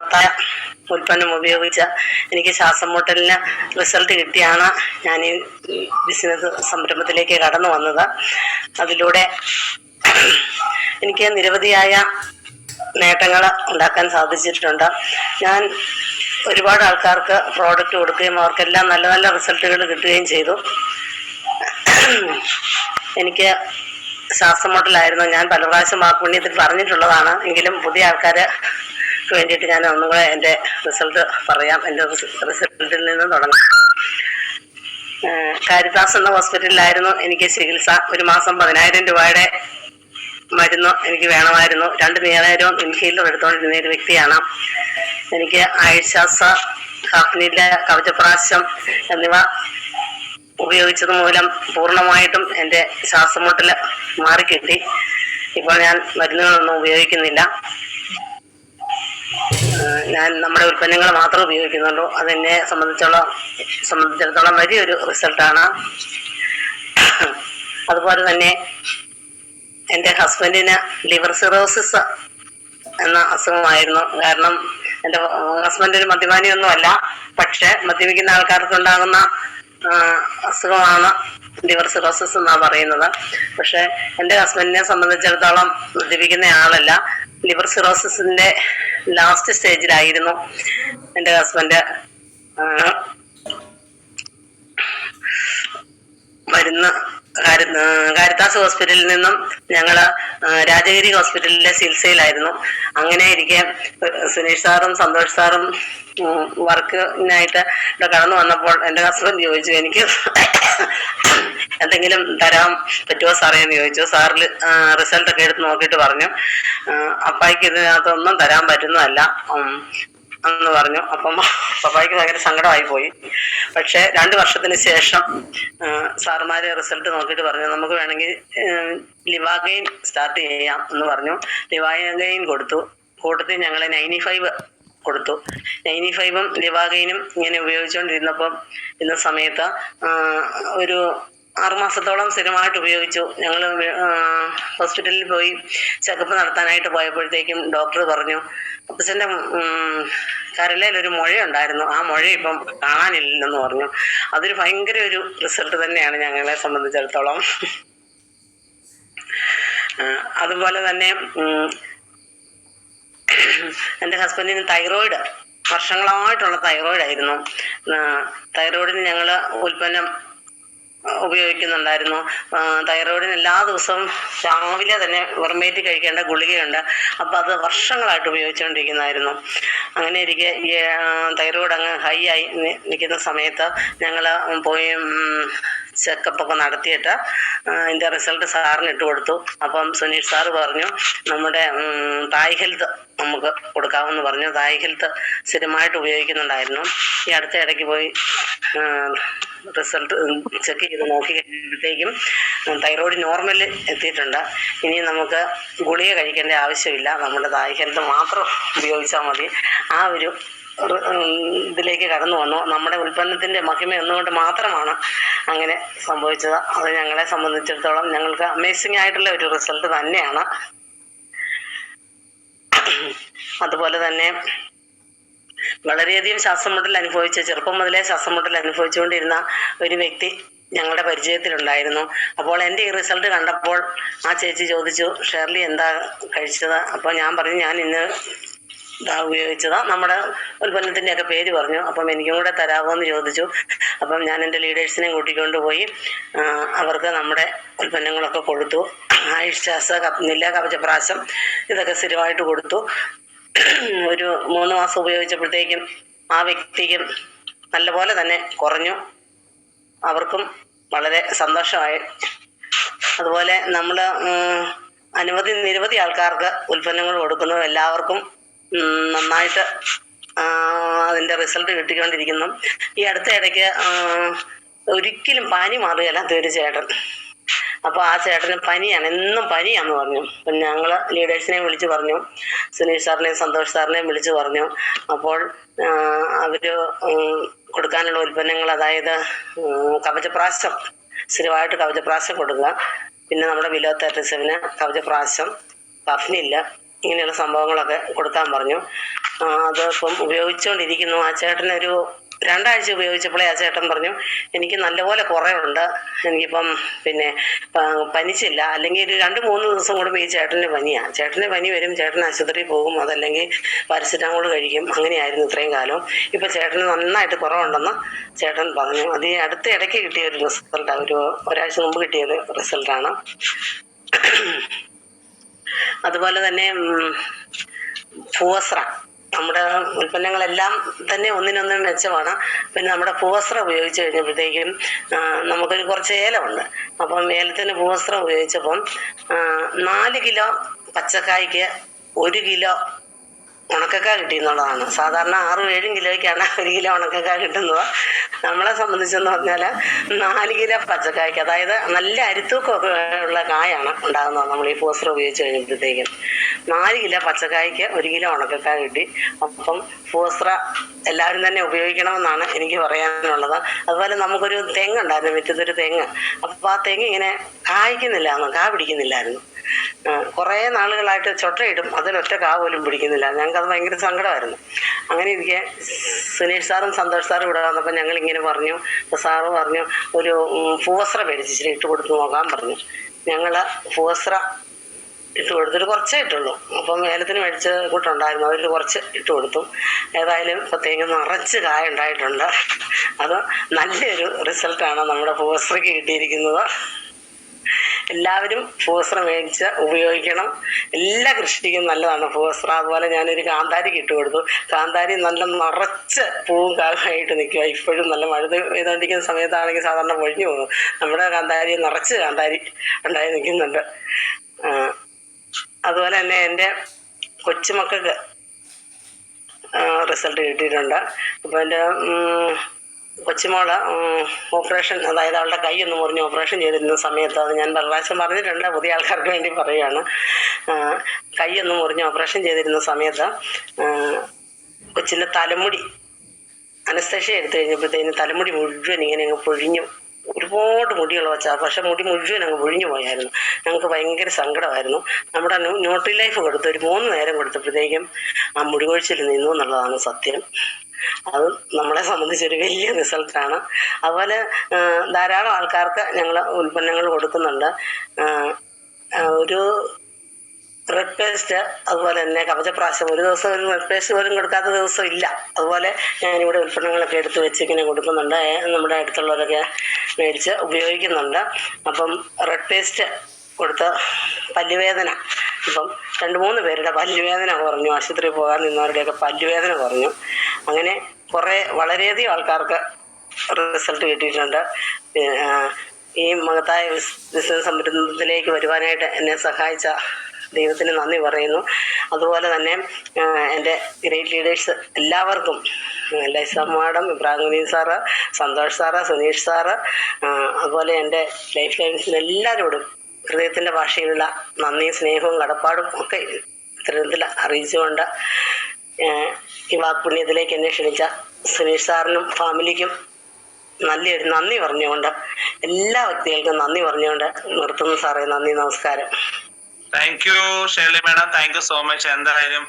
മഹത്തായ ഉൽപ്പന്നം ഉപയോഗിച്ച് എനിക്ക് ശ്വാസം മുട്ടലിന് റിസൾട്ട് കിട്ടിയാണ് ഞാൻ ഈ ബിസിനസ് സംരംഭത്തിലേക്ക് കടന്നു വന്നത്. അതിലൂടെ എനിക്ക് നിരവധിയായ നേട്ടങ്ങൾ ഉണ്ടാക്കാൻ സാധിച്ചിട്ടുണ്ട്. ഞാൻ ഒരുപാട് ആൾക്കാർക്ക് പ്രോഡക്റ്റ് കൊടുക്കുകയും അവർക്കെല്ലാം നല്ല നല്ല റിസൾട്ടുകൾ കിട്ടുകയും ചെയ്തു. എനിക്ക് ശ്വാസം മുട്ടലായിരുന്നു. ഞാൻ പല പ്രാവശ്യം വാക്കുപുണ്യത്തിൽ പറഞ്ഞിട്ടുള്ളതാണ്. എങ്കിലും പുതിയ ആൾക്കാർക്ക് വേണ്ടിയിട്ട് ഞാൻ ഒന്നുകൂടെ എൻ്റെ റിസൾട്ട് പറയാം. എൻ്റെ റിസൾട്ടിൽ നിന്ന് തുടങ്ങാം. കാരിത്താസ് എന്ന ഹോസ്പിറ്റലിലായിരുന്നു എനിക്ക് ചികിത്സ. ഒരു മാസം 10,000 രൂപയുടെ മരുന്ന് എനിക്ക് വേണമായിരുന്നു. 2 നേരവും ഇൻഹേലർ എടുത്തുകൊണ്ടിരുന്ന ഒരു വ്യക്തിയാണ്. എനിക്ക് ആഴ്ചാസ, കഫ്നില, കവചപ്രാശം എന്നിവ ഉപയോഗിച്ചത് മൂലം പൂർണ്ണമായിട്ടും എൻ്റെ ശ്വാസമുട്ടൽ മാറിക്കിട്ടി. ഇപ്പോൾ ഞാൻ മരുന്നുകളൊന്നും ഉപയോഗിക്കുന്നില്ല. ഞാൻ നമ്മുടെ ഉൽപ്പന്നങ്ങൾ മാത്രമേ ഉപയോഗിക്കുന്നുള്ളൂ. അതെന്നെ സംബന്ധിച്ചിടത്തോളം വലിയൊരു റിസൾട്ടാണ്. അതുപോലെ തന്നെ എൻ്റെ ഹസ്ബൻഡിന് ലിവർ സിറോസിസ് എന്ന അസുഖമായിരുന്നു. കാരണം എൻ്റെ ഹസ്ബൻഡ് ഒരു മദ്യപാനിയൊന്നുമല്ല, പക്ഷെ മദ്യപിക്കുന്ന ആൾക്കാർക്കുണ്ടാകുന്ന അസുഖമാണ് ലിവർ സിറോസിസ് എന്നാണ് പറയുന്നത്. പക്ഷെ എൻ്റെ ഹസ്ബൻഡിനെ സംബന്ധിച്ചിടത്തോളം മദ്യപിക്കുന്ന ആളല്ല. ലിവർ സിറോസിസിന്റെ ലാസ്റ്റ് സ്റ്റേജിലായിരുന്നു എൻ്റെ ഹസ്ബൻഡ്. മരുന്ന് കാരിത്താസ് ഹോസ്പിറ്റലിൽ നിന്നും ഞങ്ങള് രാജഗിരി ഹോസ്പിറ്റലിലെ ചികിത്സയിലായിരുന്നു. അങ്ങനെ ഇരിക്കെ സുനീഷ് സാറും സന്തോഷ് സാറും വർക്കിനായിട്ട് ഇവിടെ കടന്നു വന്നപ്പോൾ എൻ്റെ ഹസ്ബൻഡ് ചോദിച്ചു, എനിക്ക് എന്തെങ്കിലും തരാൻ പറ്റുമോ സാറേ എന്ന് ചോദിച്ചു. സാറിൽ റിസൾട്ടൊക്കെ എടുത്ത് നോക്കിയിട്ട് പറഞ്ഞു, അപ്പായിക്ക് ഇതിനകത്തൊന്നും തരാൻ പറ്റുന്നതല്ല എന്ന് പറഞ്ഞു. അപ്പം പപ്പായ്ക്ക് ഭയങ്കര സങ്കടമായി പോയി. പക്ഷെ 2 വർഷത്തിന് ശേഷം സാറുമാര് റിസൾട്ട് നോക്കിയിട്ട് പറഞ്ഞു, നമുക്ക് വേണമെങ്കിൽ ലിവാഗെയിൻ സ്റ്റാർട്ട് ചെയ്യാം എന്ന് പറഞ്ഞു. ലിവാഗെയിൻ കൊടുത്തു. കൂട്ടത്തിൽ ഞങ്ങൾ 95 കൊടുത്തു. 95ഉം ലിവാഗെയിനും ഇങ്ങനെ ഉപയോഗിച്ചുകൊണ്ടിരുന്നപ്പം ഇന്ന സമയത്ത് ഒരു 6 മാസത്തോളം സ്ഥിരമായിട്ട് ഉപയോഗിച്ചു. ഞങ്ങൾ ഹോസ്പിറ്റലിൽ പോയി ചെക്കപ്പ് നടത്താനായിട്ട് പോയപ്പോഴത്തേക്കും ഡോക്ടർ പറഞ്ഞു, അപ്പച്ചൻ്റെ കരളിലൊരു മുഴയുണ്ടായിരുന്നു, ആ മുഴ ഇപ്പം കാണാനില്ലെന്ന് പറഞ്ഞു. അതൊരു ഭയങ്കര ഒരു റിസൾട്ട് തന്നെയാണ് ഞങ്ങളെ സംബന്ധിച്ചിടത്തോളം. അതുപോലെ തന്നെ എൻ്റെ ഹസ്ബൻഡിന് തൈറോയിഡ്, വർഷങ്ങളായിട്ടുള്ള തൈറോയിഡായിരുന്നു. തൈറോയിഡിന് ഞങ്ങൾ ഉൽപ്പന്നം ഉപയോഗിക്കുന്നുണ്ടായിരുന്നു. തൈറോയിഡിന് എല്ലാ ദിവസവും രാവിലെ തന്നെ വെറുമേറ്റി കഴിക്കേണ്ട ഗുളികയുണ്ട്. അപ്പം അത് വർഷങ്ങളായിട്ട് ഉപയോഗിച്ചുകൊണ്ടിരിക്കുന്നതായിരുന്നു. അങ്ങനെ ഇരിക്കെ ഈ തൈറോയിഡ് അങ്ങ് ഹൈ ആയി നിൽക്കുന്ന സമയത്ത് ഞങ്ങൾ പോയി ചെക്കപ്പൊക്കെ നടത്തിയിട്ട് അതിൻ്റെ റിസൾട്ട് സാറിന് ഇട്ട് കൊടുത്തു. അപ്പം സുനീഷ് സാറ് പറഞ്ഞു, നമ്മുടെ തായ് ഹെൽത്ത് നമുക്ക് കൊടുക്കാമെന്ന് പറഞ്ഞു. തായ് ഹെൽത്ത് സ്ഥിരമായിട്ട് ഉപയോഗിക്കുന്നുണ്ടായിരുന്നു. ഈ അടുത്ത ഇടയ്ക്ക് പോയി റിസൾട്ട് ചെക്ക് ചെയ്ത് നോക്കി കഴിയുമ്പോഴത്തേക്കും തൈറോയ്ഡ് നോർമൽ എത്തിയിട്ടുണ്ട്. ഇനി നമുക്ക് ഗുളിക കഴിക്കേണ്ട ആവശ്യമില്ല, നമ്മുടെ തായ് ഹെൽത്ത് മാത്രം ഉപയോഗിച്ചാൽ മതി. ആ ഒരു ഇതിലേക്ക് കടന്നു വന്നു. നമ്മുടെ ഉൽപ്പന്നത്തിൻ്റെ മഹിമ ഒന്നുകൊണ്ട് മാത്രമാണ് അങ്ങനെ സംഭവിച്ചത്. അത് ഞങ്ങളെ സംബന്ധിച്ചിടത്തോളം ഞങ്ങൾക്ക് അമേസിംഗ് ആയിട്ടുള്ള ഒരു റിസൾട്ട് തന്നെയാണ്. അതുപോലെ തന്നെ വളരെയധികം ശ്വാസം മുട്ടൽ അനുഭവിച്ച്, ചെറുപ്പം മുതലേ ശ്വാസം മുട്ടൽ അനുഭവിച്ചുകൊണ്ടിരുന്ന ഒരു വ്യക്തി ഞങ്ങളുടെ പരിചയത്തിലുണ്ടായിരുന്നു. അപ്പോൾ എൻ്റെ ഈ റിസൾട്ട് കണ്ടപ്പോൾ ആ ചേച്ചി ചോദിച്ചു, ഷേർലി എന്താ കഴിച്ചത്? അപ്പോൾ ഞാൻ പറഞ്ഞു, ഞാൻ ഇന്ന് ഇതാ ഉപയോഗിച്ചത്, നമ്മുടെ ഉൽപ്പന്നത്തിൻ്റെയൊക്കെ പേര് പറഞ്ഞു. അപ്പം എനിക്കും കൂടെ തരാമോ എന്ന് ചോദിച്ചു. അപ്പം ഞാൻ എൻ്റെ ലീഡേഴ്സിനെ കൂട്ടിക്കൊണ്ട് പോയി അവർക്ക് നമ്മുടെ ഉൽപ്പന്നങ്ങളൊക്കെ കൊടുത്തു. ആയുഷ്ശ്വാസ, കപ്നില, കവചപ്രാശം ഇതൊക്കെ സ്ഥിരമായിട്ട് കൊടുത്തു. ഒരു 3 മാസം ഉപയോഗിച്ചപ്പോഴത്തേക്കും ആ വ്യക്തിക്കും നല്ലപോലെ തന്നെ കുറഞ്ഞു. അവർക്കും വളരെ സന്തോഷമായി. അതുപോലെ നമ്മൾ നിരവധി ആൾക്കാർക്ക് ഉൽപ്പന്നങ്ങൾ കൊടുക്കുന്നു. എല്ലാവർക്കും നന്നായിട്ട് അതിൻ്റെ റിസൾട്ട് കിട്ടിക്കൊണ്ടിരിക്കുന്നു. ഈ അടുത്ത ഇടയ്ക്ക് ഒരിക്കലും പനി മാറുകയല്ലാത്ത ഒരു ചേട്ടൻ, അപ്പോൾ ആ ചേട്ടന് പനിയാണ്, എന്നും പനിയാന്ന് പറഞ്ഞു. അപ്പം ഞങ്ങൾ ലീഡേഴ്സിനെ വിളിച്ചു പറഞ്ഞു, സുനീഷ് സാറിനെയും സന്തോഷ് സാറിനെയും വിളിച്ചു പറഞ്ഞു. അപ്പോൾ അവർ കൊടുക്കാനുള്ള ഉൽപ്പന്നങ്ങൾ, അതായത് കവചപ്രാശം, സ്ഥിരമായിട്ട് കവചപ്രാശം കൊടുക്കുക, പിന്നെ നമ്മുടെ ബിലോ 37 കവചപ്രാശം, കഫ്നില്ല, ഇങ്ങനെയുള്ള സംഭവങ്ങളൊക്കെ കൊടുക്കാൻ പറഞ്ഞു. അത് ഇപ്പം ഉപയോഗിച്ചുകൊണ്ടിരിക്കുന്നു. ആ ചേട്ടനൊരു 2 ആഴ്ച ഉപയോഗിച്ചപ്പോഴേ ആ ചേട്ടൻ പറഞ്ഞു എനിക്ക് നല്ലപോലെ കുറവുണ്ട്, എനിക്കിപ്പം പിന്നെ പനിച്ചില്ല, അല്ലെങ്കിൽ ഒരു 2-3 ദിവസം കൂടുമ്പോൾ ഈ ചേട്ടന് പനിയാണ്. ചേട്ടന് പനി വരും, ചേട്ടൻ ആശുപത്രിയിൽ പോകും, അതല്ലെങ്കിൽ പാരസിറ്റാമോൾ കഴിക്കും. അങ്ങനെയായിരുന്നു ഇത്രയും കാലം. ഇപ്പം ചേട്ടന് നന്നായിട്ട് കുറവുണ്ടെന്ന് ചേട്ടൻ പറഞ്ഞു. അത് ഈ അടുത്ത ഇടയ്ക്ക് കിട്ടിയ ഒരു റിസൾട്ടാണ്, ഒരാഴ്ച മുമ്പ് കിട്ടിയ റിസൾട്ടാണ്. അതുപോലെ തന്നെ ഭൂവസ്ത്ര, നമ്മുടെ ഉൽപ്പന്നങ്ങളെല്ലാം തന്നെ ഒന്നിനൊന്നും മെച്ചമാണ്. പിന്നെ നമ്മുടെ ഭൂവസ്ത്രം ഉപയോഗിച്ച് കഴിഞ്ഞപ്പോഴത്തേക്കും നമുക്കൊരു കുറച്ച് ഏലമുണ്ട്. അപ്പം ഏലത്തിന് ഭൂവസ്ത്രം ഉപയോഗിച്ചപ്പം 4 കിലോ പച്ചക്കായ്ക്ക് 1 കിലോ ഉണക്കക്ക കിട്ടിയെന്നുള്ളതാണ്. സാധാരണ 6-7 കിലോയ്ക്കാണ് 1 കിലോ ഉണക്കക്ക കിട്ടുന്നത്. നമ്മളെ സംബന്ധിച്ചെന്ന് പറഞ്ഞാൽ 4 കിലോ പച്ചക്കായ്ക്ക്, അതായത് നല്ല അരിത്തൂക്കമൊക്കെ ഉള്ള കായാണ് ഉണ്ടാകുന്നത് നമ്മൾ ഈ ഭൂവസ്ത്രം ഉപയോഗിച്ച് കഴിഞ്ഞപ്പോഴത്തേക്കും. 4 കിലോ പച്ചക്കായ്ക്ക് 1 കിലോ ഉണക്കക്ക കിട്ടി. അപ്പം ഭൂവസ്ത്ര എല്ലാവരും തന്നെ ഉപയോഗിക്കണമെന്നാണ് എനിക്ക് പറയാനുള്ളത്. അതുപോലെ നമുക്കൊരു തെങ്ങുണ്ടായിരുന്നു, മുറ്റത്തൊരു തെങ്ങ്. അപ്പോൾ ആ തെങ്ങ് ഇങ്ങനെ കായ്ക്കുന്നില്ലായിരുന്നു, കാ പിടിക്കുന്നില്ലായിരുന്നു. കുറേ നാളുകളായിട്ട് ചൊട്ടയിടും, അതിലൊറ്റ കാ പോലും പിടിക്കുന്നില്ല. ഞങ്ങൾക്കത് ഭയങ്കര സങ്കടമായിരുന്നു. അങ്ങനെ ഇരിക്കെ സുനീഷ് സാറും സന്തോഷ് സാറും ഇവിടെ വന്നപ്പോൾ ഞങ്ങളിങ്ങനെ പറഞ്ഞു, സാറ് പറഞ്ഞു ഒരു ഭൂവസ്ത്ര മേടിച്ച് ഇച്ചിരി ഇട്ട് കൊടുത്ത് നോക്കാൻ പറഞ്ഞു. ഞങ്ങൾ ഭൂവസ്ത്ര ഇട്ട് കൊടുത്തിട്ട് കുറച്ചേ ഇട്ടുള്ളൂ. അപ്പം ഏലത്തിന് മേടിച്ച കൂട്ടുണ്ടായിരുന്നു, അതിൽ കുറച്ച് ഇട്ട് കൊടുത്തു. ഏതായാലും ഇപ്പോൾ തേങ്ങ നിറച്ച് കായ ഉണ്ടായിട്ടുണ്ട്. അത് നല്ലൊരു റിസൾട്ടാണ് നമ്മുടെ ഭൂവസ്ത്രയ്ക്ക് കിട്ടിയിരിക്കുന്നത്. എല്ലാവരും ഭൂവസ്ത്രം മേടിച്ച് ഉപയോഗിക്കണം. എല്ലാ കൃഷിക്കും നല്ലതാണ് ഭൂവസ്ത്രം. അതുപോലെ ഞാനൊരു കാന്താരിക്ക് ഇട്ട് കൊടുത്തു. കാന്താരി നല്ല നിറച്ച് പൂവും കാലായിട്ട് നിൽക്കുക. ഇപ്പോഴും നല്ല മഴ പെയ്തുകൊണ്ടിരിക്കുന്ന സമയത്താണെങ്കിൽ സാധാരണ പൊഴിഞ്ഞു പോകും. നമ്മുടെ കാന്താരി നിറച്ച് കാന്താരി ഉണ്ടായി നിൽക്കുന്നുണ്ട്. അതുപോലെ തന്നെ എൻ്റെ കൊച്ചുമക്കൾക്ക് റിസൾട്ട് കിട്ടിയിട്ടുണ്ട്. അപ്പോൾ എൻ്റെ കൊച്ചുമോള് ഓപ്പറേഷൻ, അതായത് അവളുടെ കൈ ഒന്ന് മുറിഞ്ഞ് ഓപ്പറേഷൻ ചെയ്തിരുന്ന സമയത്ത്, അത് ഞാൻ പ്രാവശ്യം പറഞ്ഞിട്ടുണ്ട്, പുതിയ ആൾക്കാർക്ക് വേണ്ടി പറയുകയാണ്. കൈ ഒന്ന് മുറിഞ്ഞ് ഓപ്പറേഷൻ ചെയ്തിരുന്ന സമയത്ത് കൊച്ചിൻ്റെ തലമുടി അനസ്തേഷ്യ എടുത്തു കഴിഞ്ഞപ്പോഴത്തേന് തലമുടി മുഴുവൻ ഇങ്ങനെ അങ്ങ് പൊഴിഞ്ഞു. ഒരുപാട് മുടിയുള്ള വെച്ചാൽ, പക്ഷെ മുടി മുഴുവൻ അങ്ങ് പൊഴിഞ്ഞു പോയായിരുന്നു. ഞങ്ങൾക്ക് ഭയങ്കര സങ്കടമായിരുന്നു. നമ്മുടെ ന്യൂട്രി ലൈഫ് കൊടുത്ത് ഒരു 3 നേരം കൊടുത്തപ്പോഴത്തേക്കും ആ മുടി കൊഴിച്ചിൽ നിന്നു എന്നുള്ളതാണ് സത്യം. അത് നമ്മളെ സംബന്ധിച്ചൊരു വലിയ റിസൾട്ടാണ്. അതുപോലെ ധാരാളം ആൾക്കാർക്ക് ഞങ്ങൾ ഉൽപ്പന്നങ്ങൾ കൊടുക്കുന്നുണ്ട്. ഒരു റെഡ് പേസ്റ്റ്, അതുപോലെ തന്നെ കവചപ്രാശം, ഒരു ദിവസം ഒരു റെഡ് പേസ്റ്റ് പോലും കൊടുക്കാത്ത ദിവസം ഇല്ല. അതുപോലെ ഞാനിവിടെ ഉൽപ്പന്നങ്ങളൊക്കെ എടുത്ത് വെച്ച് ഇങ്ങനെ കൊടുക്കുന്നുണ്ട്. നമ്മുടെ അടുത്തുള്ളവരൊക്കെ മേടിച്ച് ഉപയോഗിക്കുന്നുണ്ട്. അപ്പം റെഡ് പേസ്റ്റ് കൊടുത്ത് പല്ലുവേദന, ഇപ്പം 2-3 പേരുടെ പല്ലുവേദന കുറഞ്ഞു. ആശുപത്രിയിൽ പോകാൻ നിന്നവരുടെയൊക്കെ പല്ലുവേദന കുറഞ്ഞു. അങ്ങനെ വളരെയധികം ആൾക്കാർക്ക് റിസൾട്ട് കിട്ടിയിട്ടുണ്ട്. ഈ മഹത്തായ ബിസിനസ് സംരംഭത്തിലേക്ക് വരുവാനായിട്ട് എന്നെ സഹായിച്ച ദൈവത്തിന് നന്ദി പറയുന്നു. അതുപോലെ തന്നെ എൻ്റെ ഗ്രേറ്റ് ലീഡേഴ്സ് എല്ലാവർക്കും, Laisa madam, Ibrahim sir, Santhosh sir, Suneesh sir, അതുപോലെ എൻ്റെ ലൈഫ് ലൈൻസിന് എല്ലാവരോടും ഹൃദയത്തിൻ്റെ ഭാഷയിലുള്ള നന്ദിയും സ്നേഹവും കടപ്പാടും ഒക്കെ ഇത്തരത്തിൽ അറിയിച്ചുകൊണ്ട് ഈ വാക്പുണ്യത്തിലേക്ക് എന്നെ ക്ഷണിച്ച സുനീഷ് സാറിനും ഫാമിലിക്കും നല്ലൊരു നന്ദി പറഞ്ഞുകൊണ്ട്, എല്ലാ വ്യക്തികൾക്കും നന്ദി പറഞ്ഞുകൊണ്ട് നിർത്തുന്നു സാറേ. നന്ദി, നമസ്കാരം. Thank you Shirley madam, thank you so much. എന്തായാലും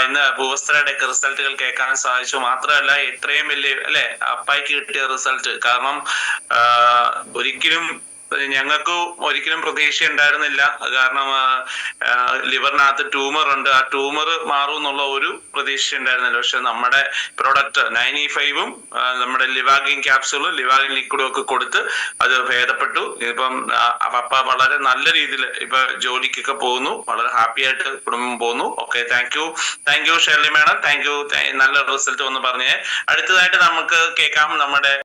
ഇന്ന് ഭൂവസ്ത്രയുടെ ഒക്കെ റിസൾട്ടുകൾ കേൾക്കാൻ സാധിച്ചു. മാത്രമല്ല ഇത്രയും വലിയ അപ്പായിക്ക് കിട്ടിയ റിസൾട്ട്, കാരണം ഞങ്ങൾക്ക് ഒരിക്കലും പ്രതീക്ഷ ഉണ്ടായിരുന്നില്ല. കാരണം ലിവറിനകത്ത് ട്യൂമർ ഉണ്ട്, ആ ട്യൂമർ മാറും എന്നുള്ള ഒരു പ്രതീക്ഷ ഉണ്ടായിരുന്നില്ല. പക്ഷെ നമ്മുടെ പ്രൊഡക്റ്റ് 95ഉം നമ്മുടെ ലിവാഗിൻ ക്യാപ്സ്യൂളും ലിവാഗിൻ ലിക്വിഡും ഒക്കെ കൊടുത്ത് അത് ഭേദപ്പെട്ടു. ഇപ്പം പപ്പ വളരെ നല്ല രീതിയിൽ ഇപ്പൊ ജോലിക്കൊക്കെ പോകുന്നു, വളരെ ഹാപ്പി ആയിട്ട് കുടുംബം പോകുന്നു. Okay, thank you Shirley madam, thank you. നല്ല റിസൾട്ട് ഒന്ന് പറഞ്ഞേ. അടുത്തതായിട്ട് നമുക്ക് കേൾക്കാം നമ്മുടെ